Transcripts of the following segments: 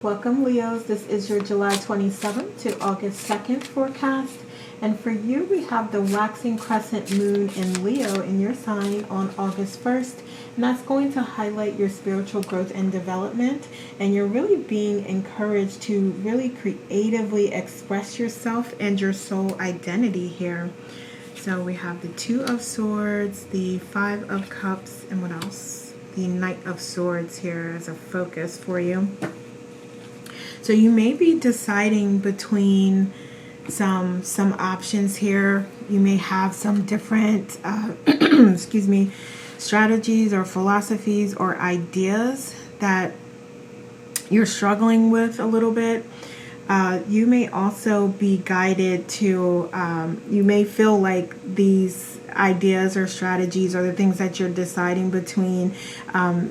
Welcome, Leos. This is your July 27th to August 2nd forecast. And for you, we have the waxing crescent moon in Leo in your sign on August 1st. And that's going to highlight your spiritual growth and development. And you're really being encouraged to really creatively express yourself and your soul identity here. So we have the Two of Swords, the Five of Cups, and what else? The Knight of Swords here as a focus for you. So you may be deciding between some options here. You may have some different, strategies or philosophies or ideas that you're struggling with a little bit. You may also be guided to, you may feel like these ideas or strategies or the things that you're deciding between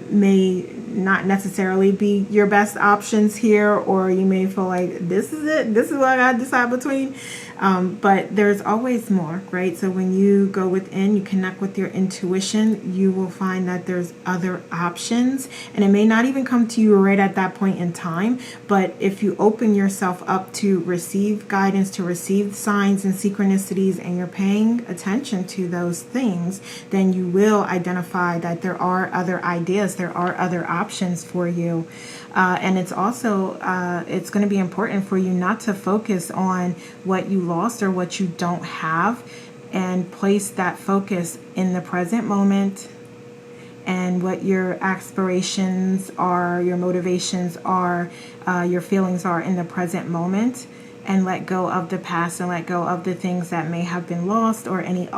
may not necessarily be your best options here, or you may feel like this is it, this is what I gotta decide between. But there's always more, right? So when you go within, you connect with your intuition, you will find that there's other options, and it may not even come to you right at that point in time. But if you open yourself up to receive guidance, to receive signs and synchronicities, and you're paying attention to those things, then you will identify that there are other ideas, there are other options for you. And it's also, it's going to be important for you not to focus on what you lost or what you don't have, and place that focus in the present moment and what your aspirations are, your motivations are, your feelings are in the present moment, and let go of the past and let go of the things that may have been lost or any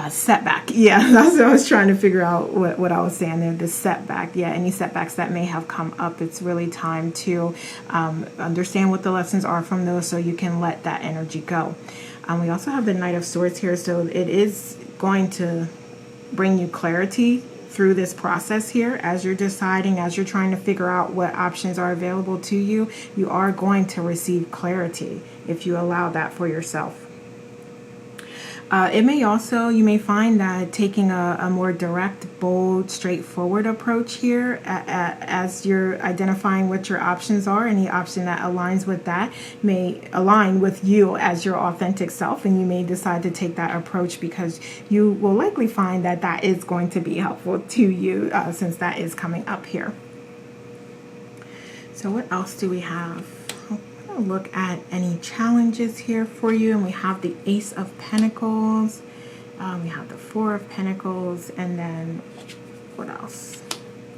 setback. Yeah, that's what I was trying to figure out what I was saying there. The setback. Yeah, any setbacks that may have come up. It's really time to understand what the lessons are from those, so you can let that energy go. We also have the Knight of Swords here, so it is going to bring you clarity through this process here as you're deciding, as you're trying to figure out what options are available to you. You are going to receive clarity if you allow that for yourself. It may also, you may find that taking a more direct, bold, straightforward approach here as you're identifying what your options are. Any option that aligns with that may align with you as your authentic self, and you may decide to take that approach because you will likely find that that is going to be helpful to you since that is coming up here. So what else do we have? Look at any challenges here for you, and we have the Ace of Pentacles, we have the Four of Pentacles, and then what else?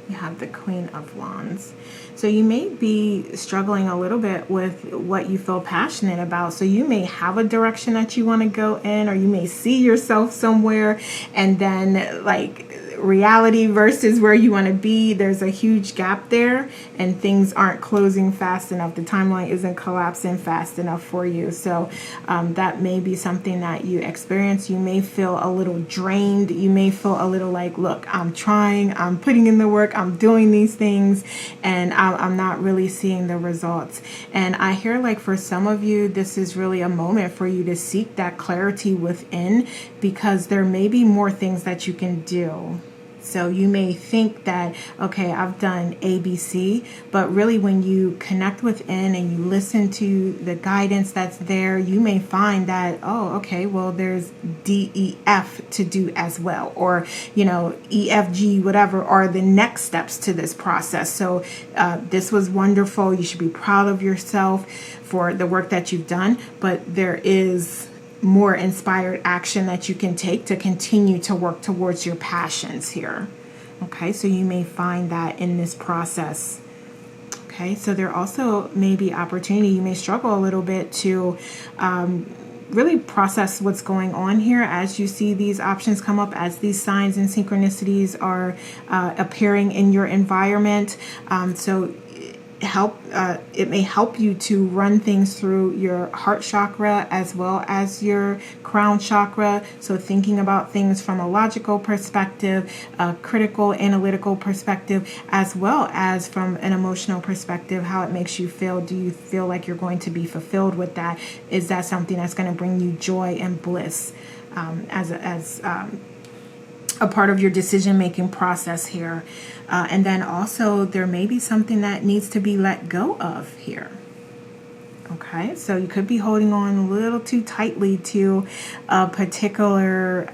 You have the Queen of Wands. So you may be struggling a little bit with what you feel passionate about. So you may have a direction that you want to go in, or you may see yourself somewhere, and then like reality versus where you want to be, there's a huge gap there, and things aren't closing fast enough. The timeline isn't collapsing fast enough for you. So that may be something that you experience. You may feel a little drained. You may feel a little like, look, I'm trying, I'm putting in the work, I'm doing these things, and I'm not really seeing the results. And I hear like for some of you, this is really a moment for you to seek that clarity within, because there may be more things that you can do. So you may think that, okay, I've done A, B, C, but really when you connect within and you listen to the guidance that's there, you may find that, oh, okay, well, there's D, E, F to do as well. Or, you know, E, F, G, whatever are the next steps to this process. So this was wonderful. You should be proud of yourself for the work that you've done, but there is more inspired action that you can take to continue to work towards your passions here. Okay, so you may find that in this process. Okay, so there also may be opportunity. You may struggle a little bit to really process what's going on here as you see these options come up, as these signs and synchronicities are appearing in your environment. So it may help you to run things through your heart chakra as well as your crown chakra. So thinking about things from a logical perspective, a critical, analytical perspective, as well as from an emotional perspective, how it makes you feel. Do you feel like you're going to be fulfilled with that? Is that something that's going to bring you joy and bliss as a part of your decision-making process here. And then also there may be something that needs to be let go of here. Okay, so you could be holding on a little too tightly to a particular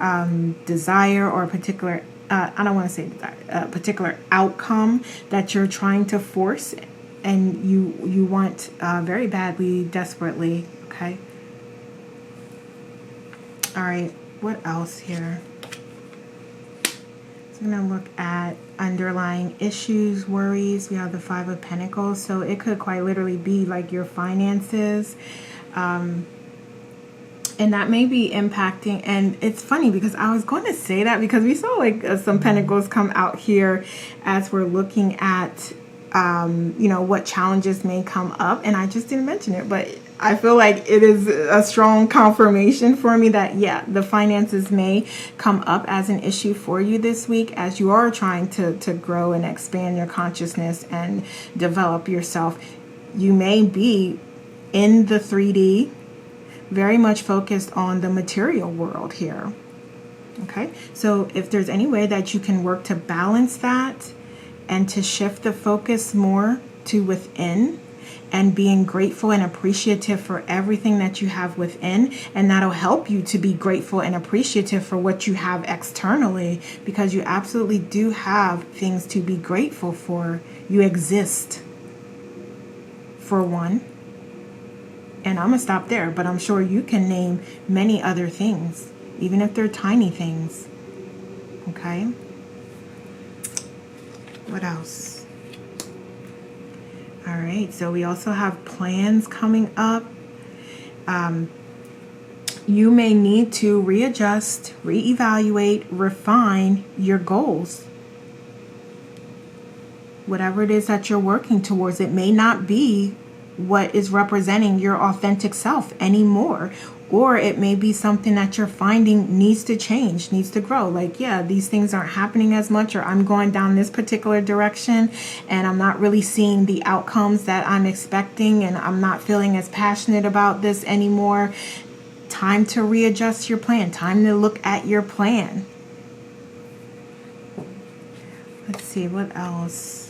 desire or a particular, I don't want to say desire, a particular outcome that you're trying to force and you want very badly, desperately. Okay. All right, what else here? So I'm going to look at underlying issues, worries. We have the Five of Pentacles. So it could quite literally be like your finances. And that may be impacting. And it's funny because I was going to say that because we saw like some pentacles come out here as we're looking at, you know, what challenges may come up. And I just didn't mention it, but I feel like it is a strong confirmation for me that, yeah, the finances may come up as an issue for you this week as you are trying to grow and expand your consciousness and develop yourself. You may be in the 3D, very much focused on the material world here. Okay, so if there's any way that you can work to balance that and to shift the focus more to within, and being grateful and appreciative for everything that you have within. And that'll help you to be grateful and appreciative for what you have externally, because you absolutely do have things to be grateful for. You exist, for one. And I'm going to stop there, but I'm sure you can name many other things, even if they're tiny things. Okay? What else? All right, so we also have plans coming up. You may need to readjust, reevaluate, refine your goals. Whatever it is that you're working towards, it may not be what is representing your authentic self anymore. Or it may be something that you're finding needs to change, needs to grow. Like, yeah, these things aren't happening as much, or I'm going down this particular direction and I'm not really seeing the outcomes that I'm expecting, and I'm not feeling as passionate about this anymore. Time to readjust your plan. Time to look at your plan. Let's see, what else?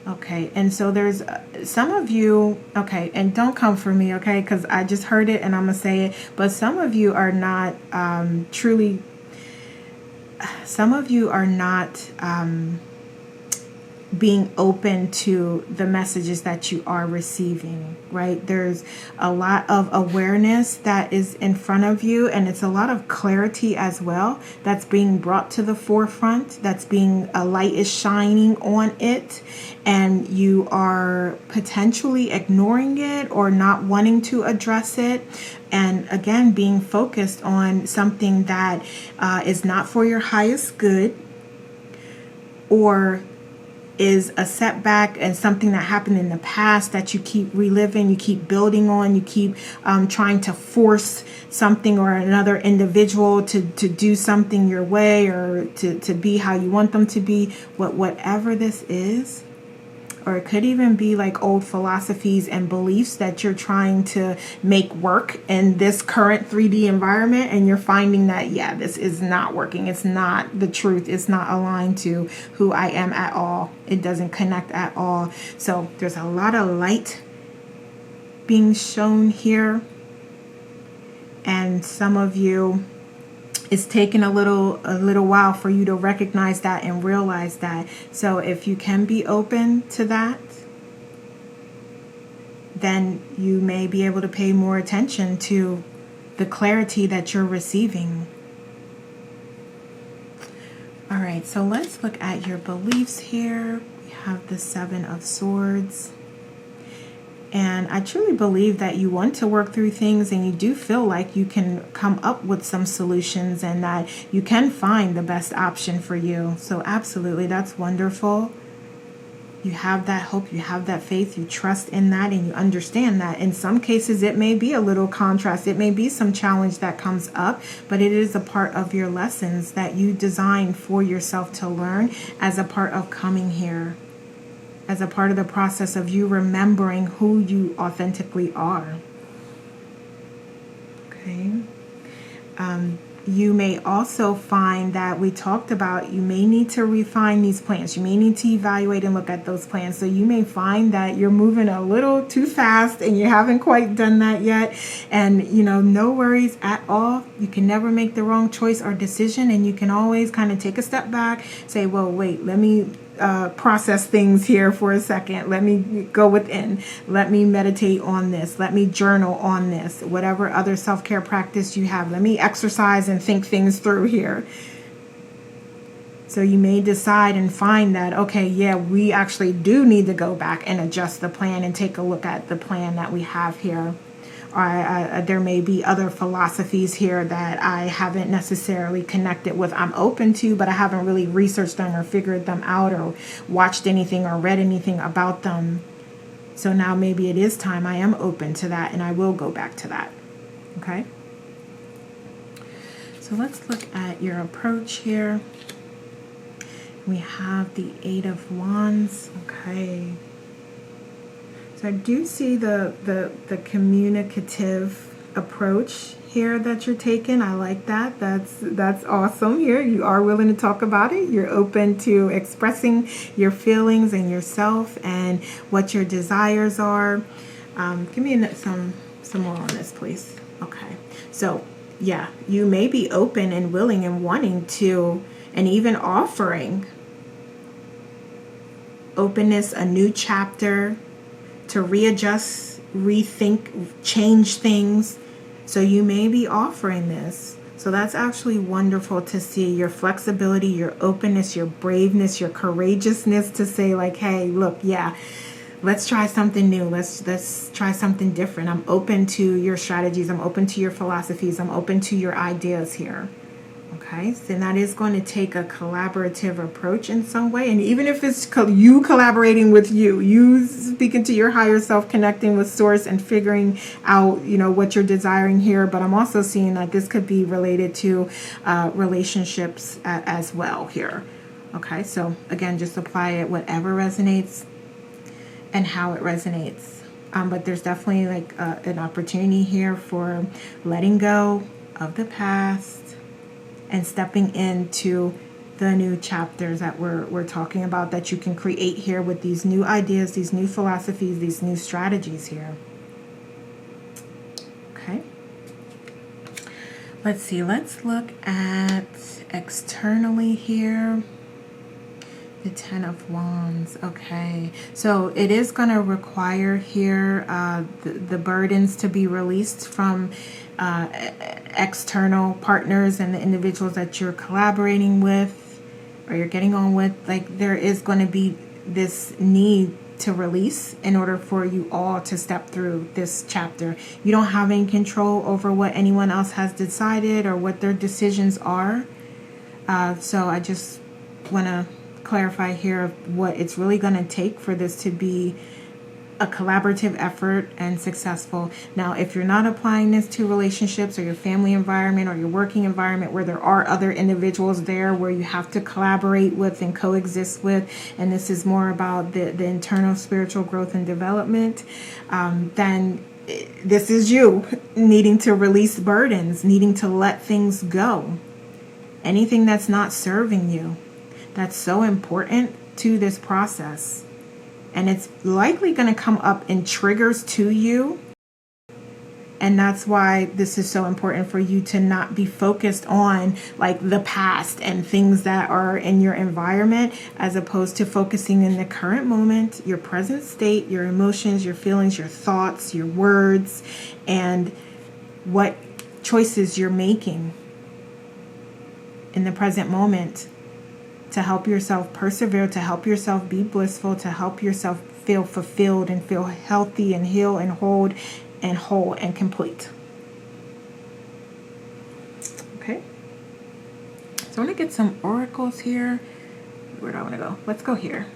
Okay, and so there's some of you, okay, and don't come for me, okay, because I just heard it and I'm going to say it, but some of you are not being open to the messages that you are receiving, right? There's a lot of awareness that is in front of you, and it's a lot of clarity as well that's being brought to the forefront, a light is shining on it, and you are potentially ignoring it or not wanting to address it. And again, being focused on something that is not for your highest good, or is a setback and something that happened in the past that you keep reliving, you keep building on, you keep trying to force something or another individual to do something your way, or to be how you want them to be. Whatever this is, or it could even be like old philosophies and beliefs that you're trying to make work in this current 3D environment, and you're finding that, yeah, this is not working. It's not the truth. It's not aligned to who I am at all. It doesn't connect at all. So there's a lot of light being shown here. And some of you, it's taken a little while for you to recognize that and realize that. So if you can be open to that, then you may be able to pay more attention to the clarity that you're receiving. All right, so let's look at your beliefs here. We have the Seven of Swords. And I truly believe that you want to work through things, and you do feel like you can come up with some solutions and that you can find the best option for you. So absolutely, that's wonderful. You have that hope, you have that faith, you trust in that, and you understand that in some cases it may be a little contrast, it may be some challenge that comes up, but it is a part of your lessons that you design for yourself to learn as a part of coming here, as a part of the process of you remembering who you authentically are. Okay. you may also find that we talked about you may need to refine these plans. You may need to evaluate and look at those plans. So you may find that you're moving a little too fast and you haven't quite done that yet. And, you know, no worries at all. You can never make the wrong choice or decision. And you can always kind of take a step back, say, well, wait, let me process things here for a second. Let me go within. Let me meditate on this. Let me journal on this. Whatever other self-care practice you have. Let me exercise and think things through here. So you may decide and find that, okay, yeah, we actually do need to go back and adjust the plan and take a look at the plan that we have here. Or there may be other philosophies here that I haven't necessarily connected with. I'm open to, but I haven't really researched them or figured them out or watched anything or read anything about them. So now maybe it is time. I am open to that and I will go back to that. Okay? So let's look at your approach here. We have the Eight of Wands. Okay. So I do see the communicative approach here that you're taking. I like that. That's awesome here. You are willing to talk about it. You're open to expressing your feelings and yourself and what your desires are. Give me some more on this, please. Okay. So yeah, you may be open and willing and wanting to, and even offering openness, a new chapter, to readjust, rethink, change things. So you may be offering this. So that's actually wonderful to see your flexibility, your openness, your braveness, your courageousness to say like, hey, look, yeah, let's try something new. Let's try something different. I'm open to your strategies. I'm open to your philosophies. I'm open to your ideas here. Okay, so that is going to take a collaborative approach in some way. And even if it's you collaborating with you speaking to your higher self, connecting with source and figuring out, you know, what you're desiring here. But I'm also seeing that this could be related to relationships as well here. Okay, so again, just apply it whatever resonates and how it resonates. But there's definitely like an opportunity here for letting go of the past and stepping into the new chapters that we're talking about, that you can create here with these new ideas, these new philosophies, these new strategies here. Okay. Let's see. Let's look at externally here. The Ten of Wands. Okay. So it is going to require here the burdens to be released from external partners and the individuals that you're collaborating with or you're getting on with. Like, there is going to be this need to release in order for you all to step through this chapter. You don't have any control over what anyone else has decided or what their decisions are. So I just want to clarify here what it's really going to take for this to be a collaborative effort and successful. Now, if you're not applying this to relationships or your family environment or your working environment where there are other individuals there where you have to collaborate with and coexist with, and this is more about the internal spiritual growth and development, then this is you needing to release burdens, needing to let things go. Anything that's not serving you, that's so important to this process. And it's likely going to come up in triggers to you. And that's why this is so important for you to not be focused on like the past and things that are in your environment, as opposed to focusing in the current moment, your present state, your emotions, your feelings, your thoughts, your words, and what choices you're making in the present moment to help yourself persevere, to help yourself be blissful, to help yourself feel fulfilled and feel healthy and heal and hold and whole and complete. Okay. So I want to get some oracles here. Where do I want to go? Let's go here.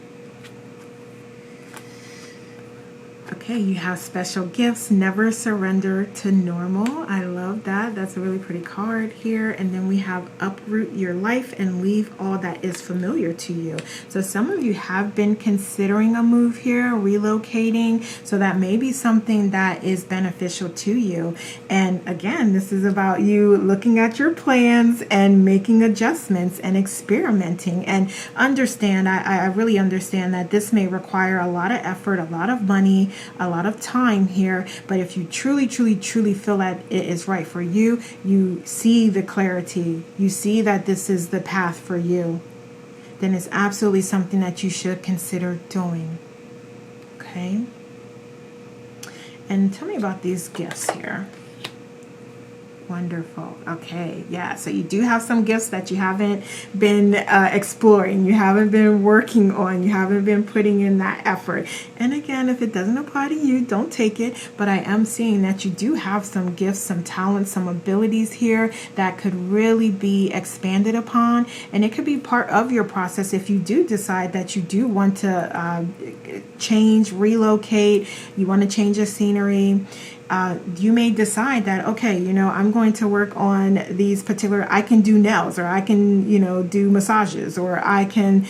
Okay. Okay, you have special gifts, never surrender to normal. I love that. That's a really pretty card here. And then we have uproot your life and leave all that is familiar to you. So some of you have been considering a move here, relocating. So that may be something that is beneficial to you. And again, this is about you looking at your plans and making adjustments and experimenting. And understand, I really understand that this may require a lot of effort, a lot of money, a lot of time here, but if you truly feel that it is right for you, you see the clarity, you see that this is the path for you, then it's absolutely something that you should consider doing. Okay, and tell me about these gifts here. Wonderful. Okay, yeah, so you do have some gifts that you haven't been exploring, you haven't been working on, you haven't been putting in that effort. And again, if it doesn't apply to you, don't take it, but I am seeing that you do have some gifts, some talents, some abilities here that could really be expanded upon, and it could be part of your process if you do decide that you do want to change, relocate, you want to change the scenery. You may decide that, okay, you know, I'm going to work on these particular, I can do nails, or I can, you know, do massages, or I can,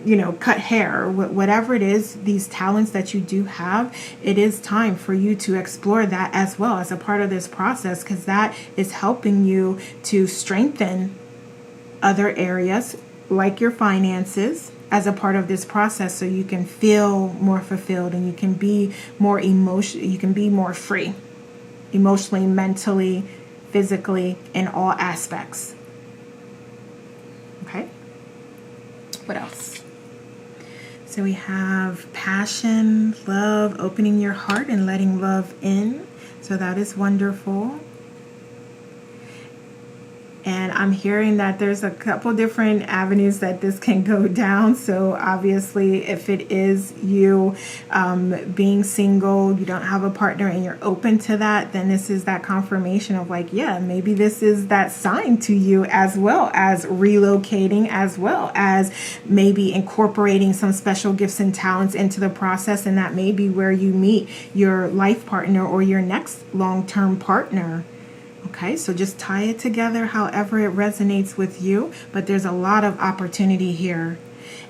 you know, cut hair, whatever it is, these talents that you do have, it is time for you to explore that as well as a part of this process, because that is helping you to strengthen other areas like your finances as a part of this process, so you can feel more fulfilled and you can be more you can be more free emotionally, mentally, physically, in all aspects. Okay, what else? So we have passion, love, opening your heart and letting love in. So that is wonderful. And I'm hearing that there's a couple different avenues that this can go down. So obviously, if it is you being single, you don't have a partner, and you're open to that, then this is that confirmation of like, yeah, maybe this is that sign to you, as well as relocating, as well as maybe incorporating some special gifts and talents into the process. And that may be where you meet your life partner or your next long-term partner. Okay, so just tie it together however it resonates with you, but there's a lot of opportunity here.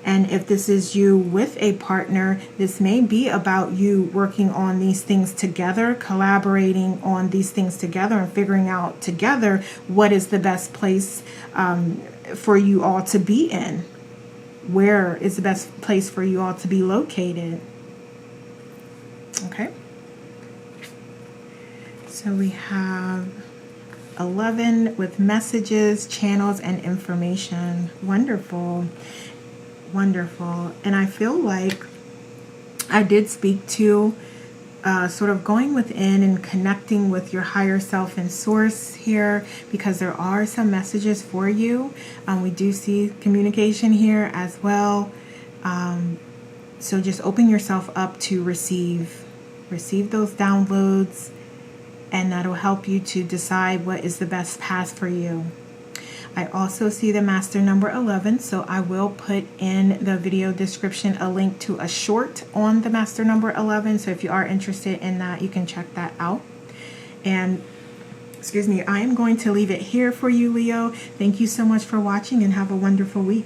And if this is you with a partner, this may be about you working on these things together, collaborating on these things together, and figuring out together what is the best place for you all to be in. Where is the best place for you all to be located? Okay. So we have 11 with messages, channels, and information. Wonderful. Wonderful. And I feel like I did speak to sort of going within and connecting with your higher self and source here, because there are some messages for you. We do see communication here as well. So just open yourself up to receive those downloads, and that'll help you to decide what is the best path for you. I also see the master number 11, so I will put in the video description a link to a short on the master number 11. So if you are interested in that, you can check that out. And excuse me, I am going to leave it here for you, Leo. Thank you so much for watching, and have a wonderful week.